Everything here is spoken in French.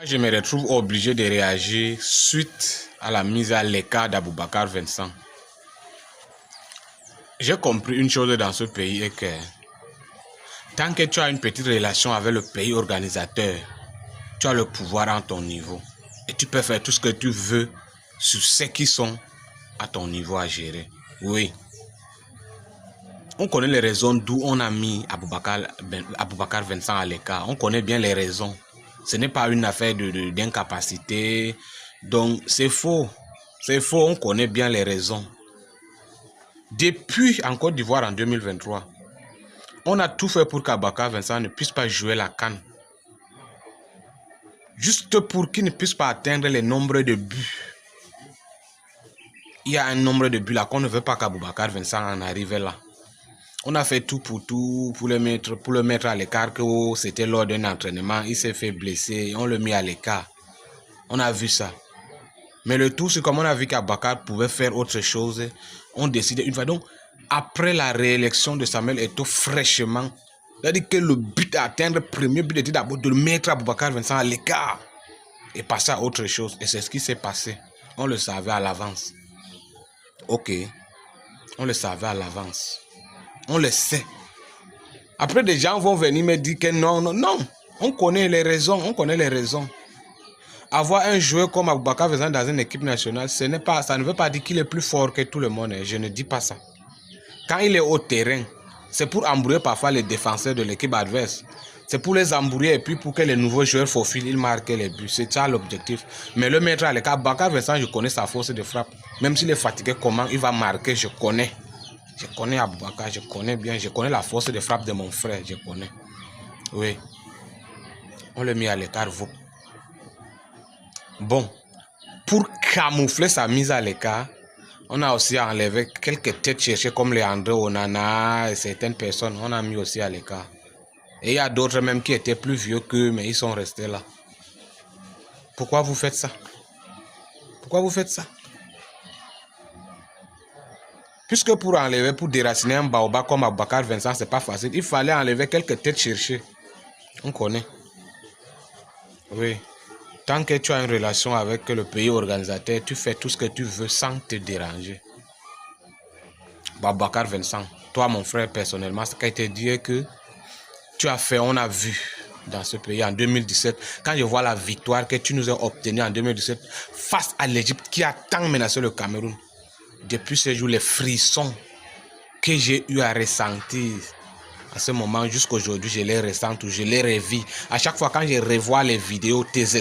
Je me retrouve obligé de réagir suite à la mise à l'écart d'Aboubacar Vincent. J'ai compris une chose dans ce pays est que tant que tu as une petite relation avec le pays organisateur, tu as le pouvoir à ton niveau. Et tu peux faire tout ce que tu veux sur ceux qui sont à ton niveau à gérer. Oui. On connaît les raisons d'où on a mis Aboubacar Vincent à l'écart. On connaît bien les raisons. Ce n'est pas une affaire d'incapacité. Donc, c'est faux. C'est faux, on connaît bien les raisons. Depuis en Côte d'Ivoire en 2023, on a tout fait pour qu'Aboubacar Vincent ne puisse pas jouer la CAN. Juste pour qu'il ne puisse pas atteindre les nombres de buts. Il y a un nombre de buts là qu'on ne veut pas qu'Aboubacar Vincent en arrive là. On a fait tout pour le mettre à l'écart, que c'était lors d'un entraînement, il s'est fait blesser, on le mit à l'écart. On a vu ça. Mais le tout, c'est comme on a vu qu'Aboubacar pouvait faire autre chose, on décidait une fois. Donc, après la réélection de Samuel Eto'o fraîchement, c'est-à-dire que le but à atteindre, le premier but était d'abord de mettre Aboubacar Vincent à l'écart et passer à autre chose. Et c'est ce qui s'est passé. On le savait à l'avance. Ok, on le savait à l'avance. On le sait. Après, des gens vont venir me dire que non. On connaît les raisons, Avoir un joueur comme Aboubacar Vincent dans une équipe nationale, ça ne veut pas dire qu'il est plus fort que tout le monde. Je ne dis pas ça. Quand il est au terrain, c'est pour embrouiller parfois les défenseurs de l'équipe adverse. C'est pour les embrouiller et puis pour que les nouveaux joueurs faufilent, ils marquent les buts. C'est ça l'objectif. Mais le mettre à l'écart, Aboubacar Vincent, je connais sa force de frappe. Même s'il est fatigué, comment il va marquer, je connais. Je connais Aboubacar, je connais bien, je connais la force de frappe de mon frère, je connais. Oui. On le met à l'écart, vous. Bon, pour camoufler sa mise à l'écart, on a aussi enlevé quelques têtes cherchées comme les André Onana et certaines personnes, on a mis aussi à l'écart. Et il y a d'autres même qui étaient plus vieux qu'eux, mais ils sont restés là. Pourquoi vous faites ça? Pourquoi vous faites ça? Puisque pour déraciner un baobab comme Aboubacar Vincent, c'est pas facile, il fallait enlever quelques têtes cherchées. On connaît. Oui. Tant que tu as une relation avec le pays organisateur, tu fais tout ce que tu veux sans te déranger. Aboubacar Vincent, toi mon frère personnellement, ce qui a été dit que tu as fait, on a vu dans ce pays en 2017, quand je vois la victoire que tu nous as obtenue en 2017 face à l'Égypte qui a tant menacé le Cameroun. Depuis ce jour, les frissons que j'ai eu à ressentir à ce moment jusqu'à aujourd'hui, je les ressens, je les revis. À chaque fois quand je revois les vidéos, tes